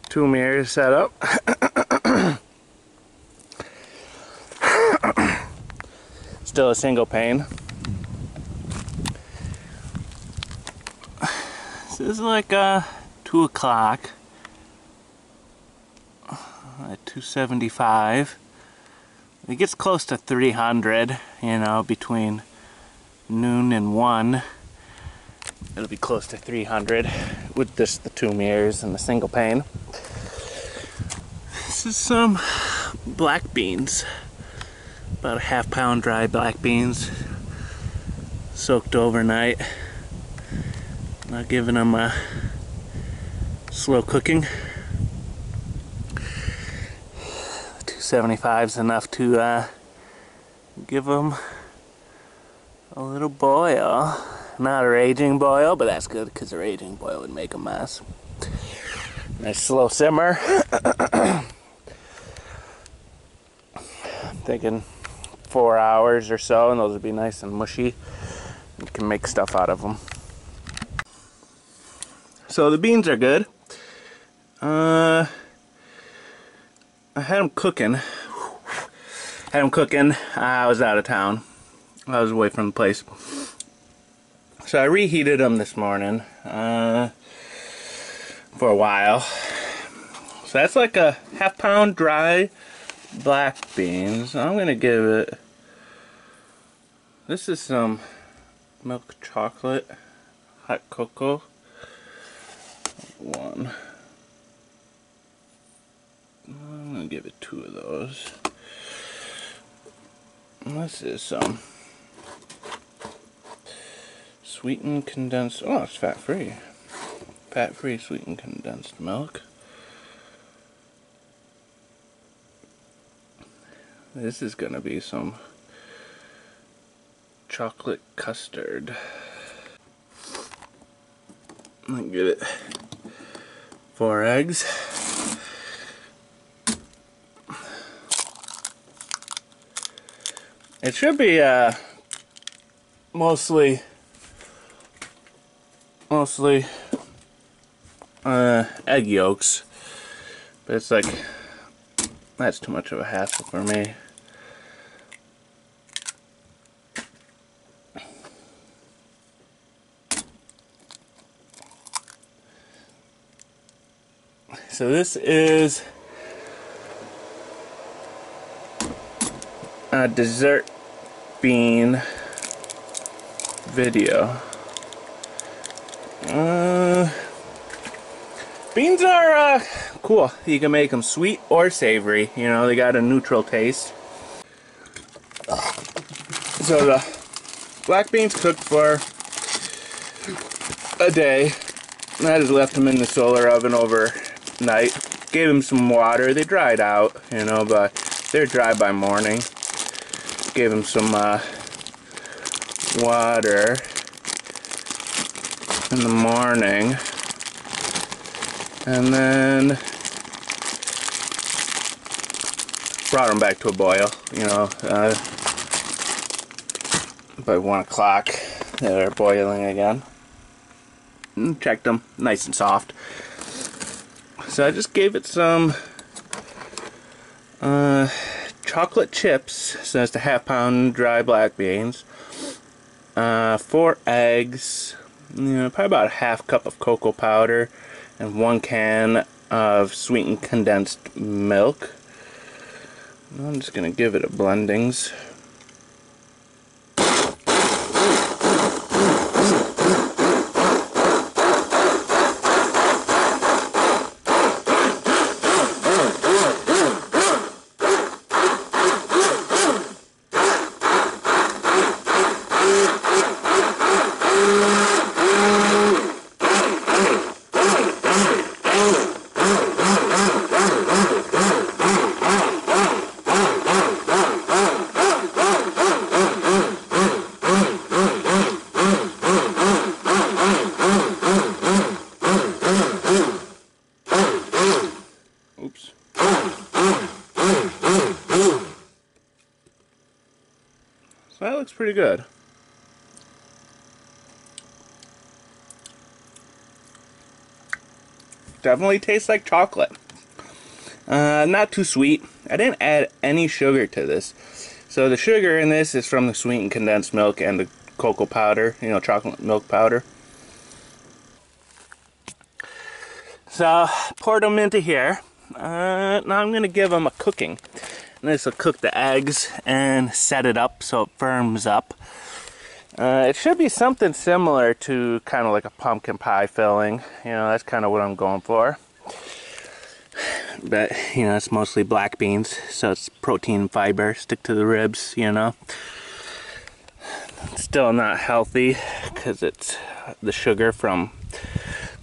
Two mirrors set up. Still a single pane. So this is like 2 o'clock at 275. It gets close to 300, you know, between noon and 1. It'll be close to 300 with just the 2 mirrors and the single pane. This is some black beans. About a half-pound dry black beans. Soaked overnight. Not giving them a slow cooking. 275 is enough to give them a little boil. Not a raging boil, but that's good because a raging boil would make a mess. Nice slow simmer. I'm thinking 4 hours or so, and those would be nice and mushy. You can make stuff out of them. So the beans are good. I had them cooking. I was out of town. I was away from the place. So I reheated them this morning for a while. So that's like a half-pound dry black beans. I'm gonna give it. This is some milk chocolate, hot cocoa. 1. I'm gonna give it 2 of those. And this is some sweetened condensed. Oh, it's fat-free. Fat-free sweetened condensed milk. This is gonna be some chocolate custard. I'll give it 4 eggs. It should be mostly egg yolks, but it's like that's too much of a hassle for me. So this is a dessert bean video. Beans are cool. You can make them sweet or savory. You know, they got a neutral taste. So the black beans cooked for a day. I just left them in the solar oven overnight. Gave them some water. They dried out, you know, but they're dry by morning. Gave them some water in the morning, and then brought them back to a boil. You know, by 1 o'clock they're boiling again. And checked them, nice and soft. So I just gave it some chocolate chips. So that's a half-pound dry black beans. 4 eggs. You know, probably about a half cup of cocoa powder, and 1 can of sweetened condensed milk. I'm just gonna give it a blendings. Oops. So that looks pretty good. Definitely tastes like chocolate. Not too sweet. I didn't add any sugar to this. So the sugar in this is from the sweetened condensed milk and the cocoa powder, you know, chocolate milk powder. So poured them into here. Now I'm going to give them a cooking. And this will cook the eggs and set it up so it firms up. It should be something similar to kind of like a pumpkin pie filling. You know, that's kind of what I'm going for. But, you know, it's mostly black beans, so it's protein and fiber, stick to the ribs, you know. It's still not healthy because it's the sugar from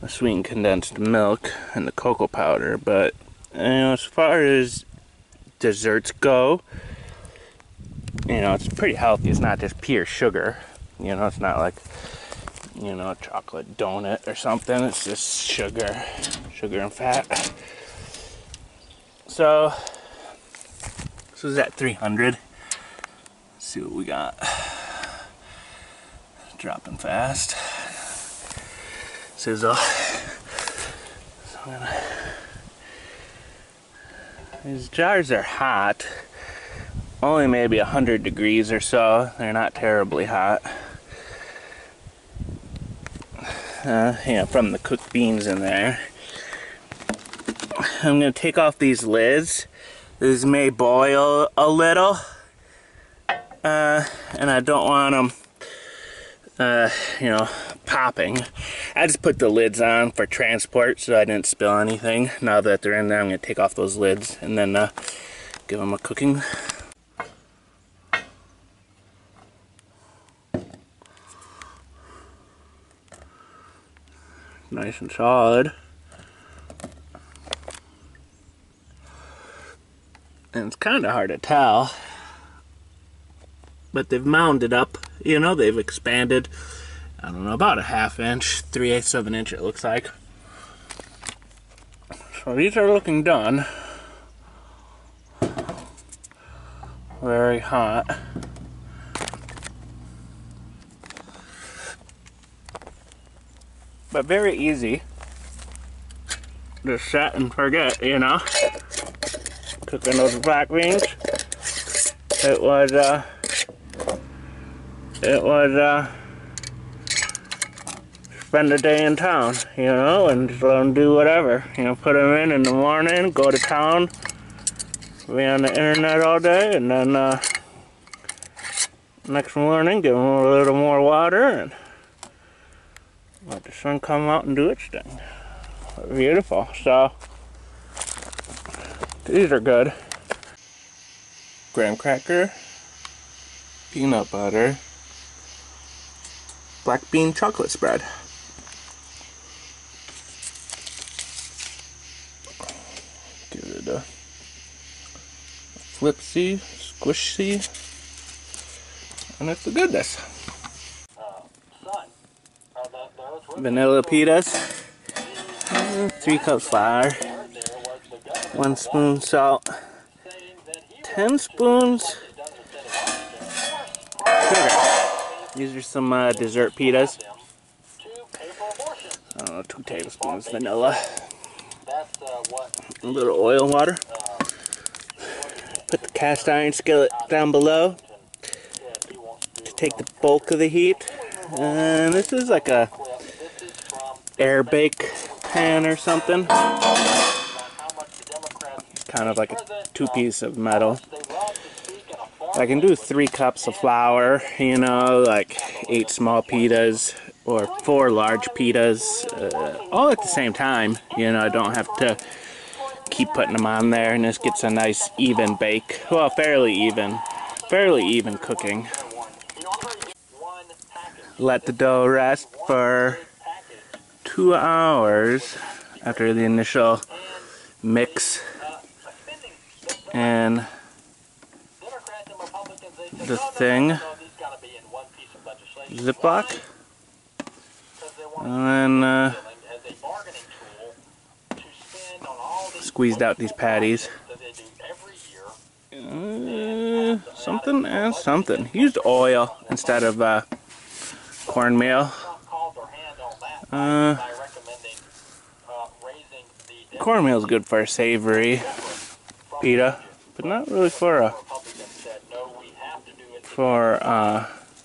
the sweetened condensed milk and the cocoa powder. But, you know, as far as desserts go, you know, it's pretty healthy. It's not just pure sugar. You know, it's not like, you know, a chocolate donut or something. It's just sugar and fat. So, this is at 300. Let's see what we got. Dropping fast. Sizzle. So these jars are hot. Only maybe 100 degrees or so. They're not terribly hot. You know, from the cooked beans in there. I'm going to take off these lids. These may boil a little. And I don't want them, you know, popping. I just put the lids on for transport so I didn't spill anything. Now that they're in there, I'm going to take off those lids and then give them a cooking. Nice and solid. And it's kind of hard to tell, but they've mounded up, you know, they've expanded, I don't know, about a ½ inch, 3/8 of an inch it looks like. So these are looking done. Very hot. But very easy. Just set and forget, you know. Cooking those black beans. It was spend a day in town, you know, and just let them do whatever. You know, put them in the morning, go to town, be on the internet all day, and then next morning give them a little more water and let the sun come out and do its thing. Beautiful. So these are good. Graham cracker, peanut butter, black bean chocolate spread. Give it a flipsy, squishy, and it's the goodness. Vanilla pitas, 3 cups flour, 1 spoon salt, 10 spoons sugar. These are some dessert pitas. I don't know, 2 tablespoons vanilla. A little oil water. Put the cast iron skillet down below to take the bulk of the heat. And this is like a air bake pan or something. It's kind of like a 2-piece of metal. I can do 3 cups of flour, you know, like 8 small pitas or 4 large pitas, all at the same time. You know, I don't have to keep putting them on there, and this gets a nice even bake. Well, fairly even cooking. Let the dough rest for 2 hours after the initial mix and the thing, Ziploc, and then squeezed out these patties. Something and something. Used oil instead of cornmeal. Cornmeal is good for savory. pita, but not really for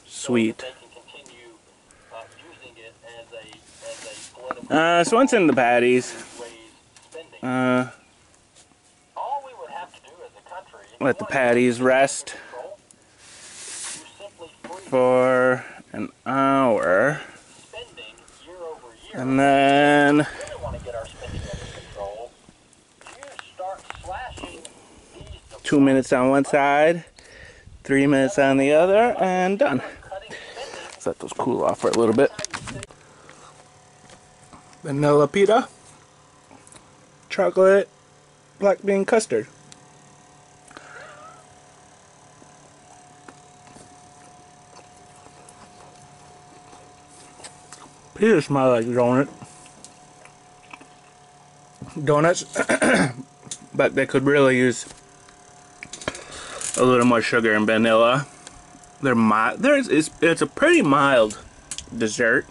sweet. So once in the patties, let the patties rest for an hour, and then 2 minutes on one side, 3 minutes on the other, and done. Let's let those cool off for a little bit. Vanilla pita, chocolate black bean custard. Pita smell like donuts, but they could really use a little more sugar and vanilla. They're mild. It's a pretty mild dessert.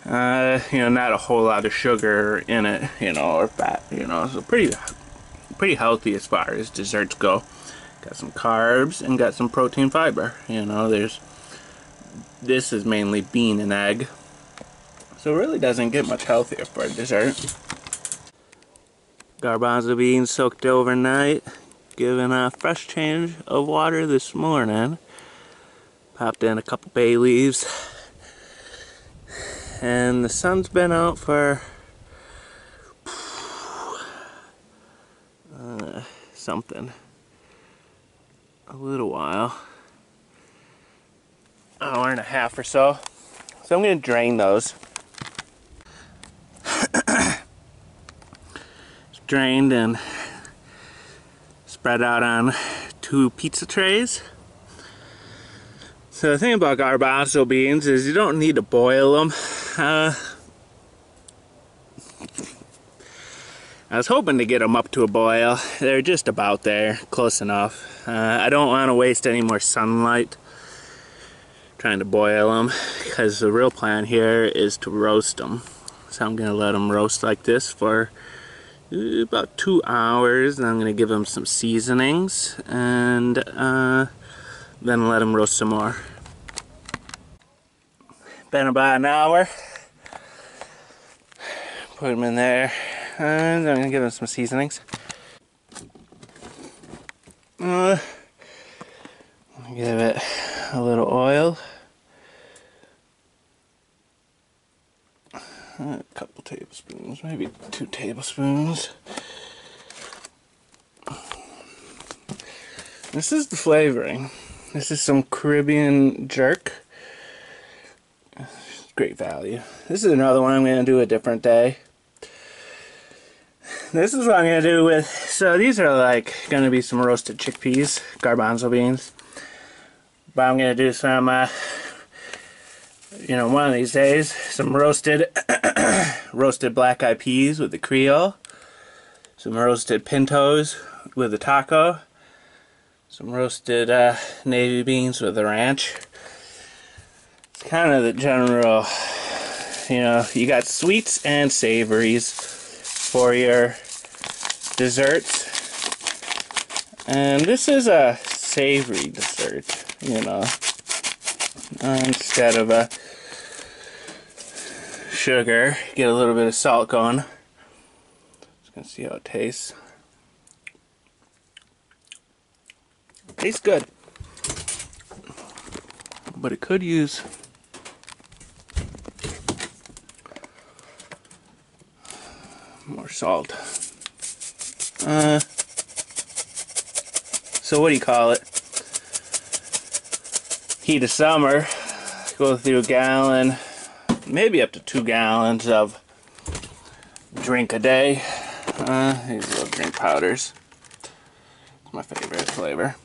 You know, not a whole lot of sugar in it, you know, or fat, you know, so pretty healthy as far as desserts go. Got some carbs and got some protein fiber, you know, this is mainly bean and egg, so it really doesn't get much healthier for a dessert. Garbanzo beans soaked overnight, given a fresh change of water this morning. Popped in a couple bay leaves. And the sun's been out for a little while, hour and a half or so. So I'm going to drain those. It's drained and spread out on 2 pizza trays. So the thing about garbanzo beans is you don't need to boil them. I was hoping to get them up to a boil. They're just about there, close enough. I don't want to waste any more sunlight trying to boil them, because the real plan here is to roast them. So I'm going to let them roast like this for about 2 hours, and I'm going to give them some seasonings, and then let them roast some more. Been about an hour. Put them in there, and I'm going to give them some seasonings. Give it a little oil. A couple tablespoons, maybe 2 tablespoons. This is the flavoring. This is some Caribbean jerk. Great value. This is another one I'm going to do a different day. This is what I'm going to do with, so these are like going to be some roasted chickpeas, garbanzo beans. But I'm going to do some, you know, one of these days, some roasted black-eyed peas with the Creole, some roasted pintos with the taco, some roasted navy beans with the ranch. It's kind of the general, you know, you got sweets and savories for your desserts. And this is a savory dessert, you know, instead of a sugar. Get a little bit of salt going. Just gonna see how it tastes. Tastes good, but it could use more salt. So what do you call it? Heat of summer, go through a gallon, maybe up to 2 gallons of drink a day. These little drink powders. It's my favorite flavor.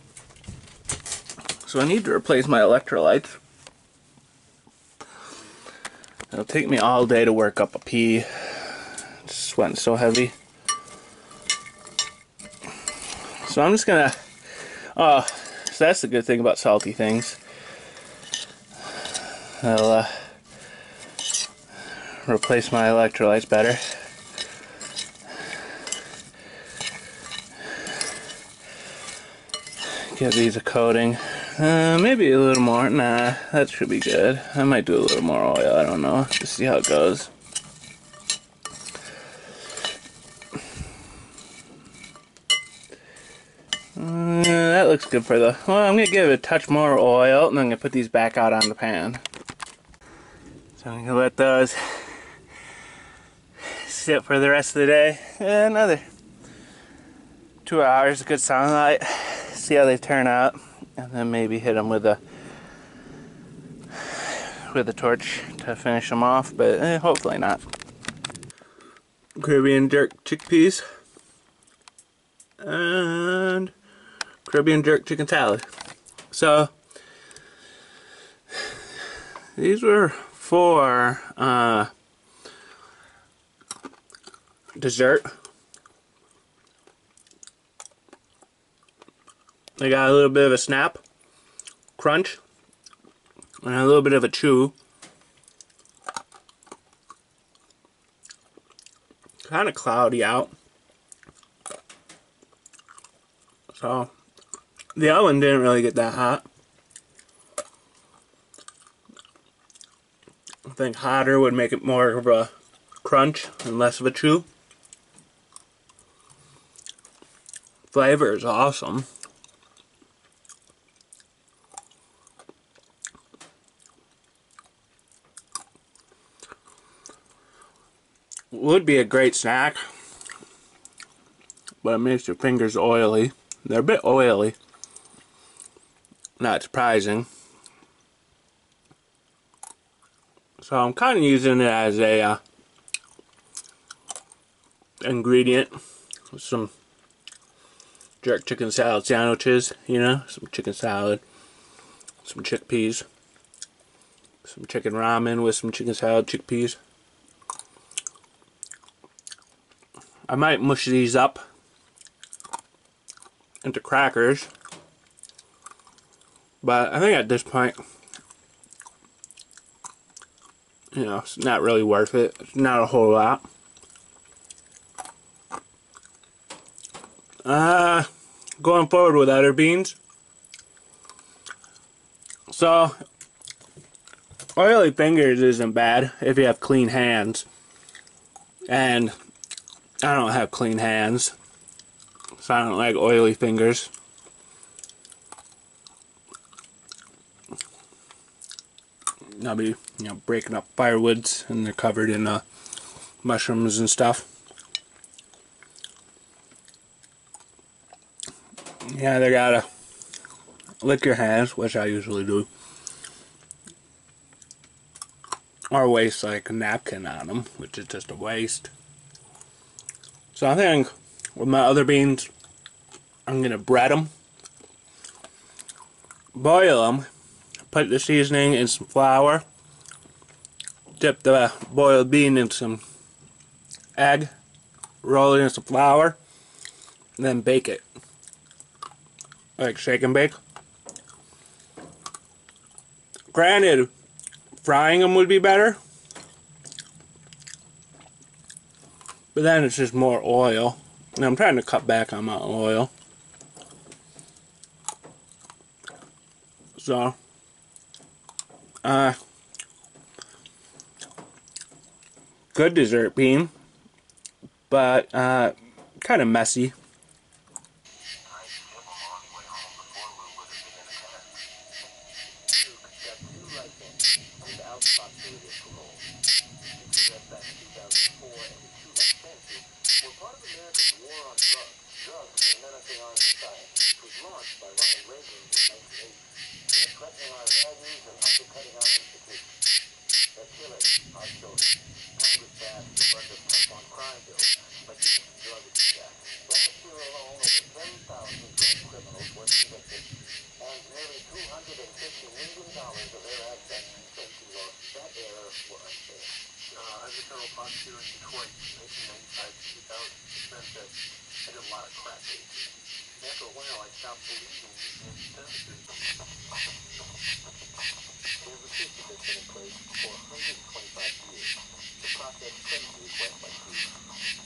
So I need to replace my electrolytes. It'll take me all day to work up a pea. It's sweating so heavy. So I'm just gonna, so that's the good thing about salty things. I'll replace my electrolytes better. Give these a coating. Maybe a little more. Nah, that should be good. I might do a little more oil. I don't know. Just see how it goes. That looks good for the... Well, I'm going to give it a touch more oil, and then I'm going to put these back out on the pan. So I'm going to let those sit for the rest of the day. Another 2 hours of good sunlight. See how they turn out, and then maybe hit them with a torch to finish them off, but hopefully not. Caribbean jerk chickpeas and Caribbean jerk chicken salad. So these were for dessert. They got a little bit of a snap, crunch, and a little bit of a chew. Kind of cloudy out. So the oven didn't really get that hot. I think hotter would make it more of a crunch and less of a chew. Flavor is awesome. Would be a great snack, but it makes your fingers oily. They're a bit oily. Not surprising. So I'm kind of using it as a ingredient with some jerk chicken salad sandwiches, you know, some chicken salad, some chickpeas, some chicken ramen with some chicken salad chickpeas. I might mush these up into crackers, but I think at this point, you know, it's not really worth it. It's not a whole lot. Going forward with other beans. So, oily fingers isn't bad if you have clean hands. And I don't have clean hands, so I don't like oily fingers. I'll be, you know, breaking up firewoods, and they're covered in mushrooms and stuff. Yeah, they gotta lick your hands, which I usually do, or waste like a napkin on them, which is just a waste. So I think with my other beans, I'm gonna bread them, boil them, put the seasoning in some flour, dip the boiled bean in some egg, roll it in some flour, and then bake it. Like shake and bake. Granted, frying them would be better, but then it's just more oil. And I'm trying to cut back on my oil. So, good dessert bean, but kind of messy. clemency request by two.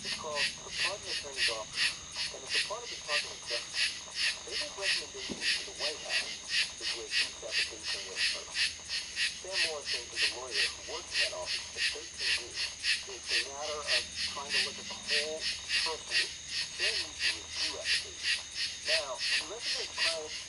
It's called the Pardon Attorney's Office, and it's a part of the Department of Justice. They make recommendations to the White House, which way each application went first. Sam Morrison is a lawyer who worked in that office for 13 years. It's a matter of trying to look at the whole person. Sam needs to review applications. Now, he represents clients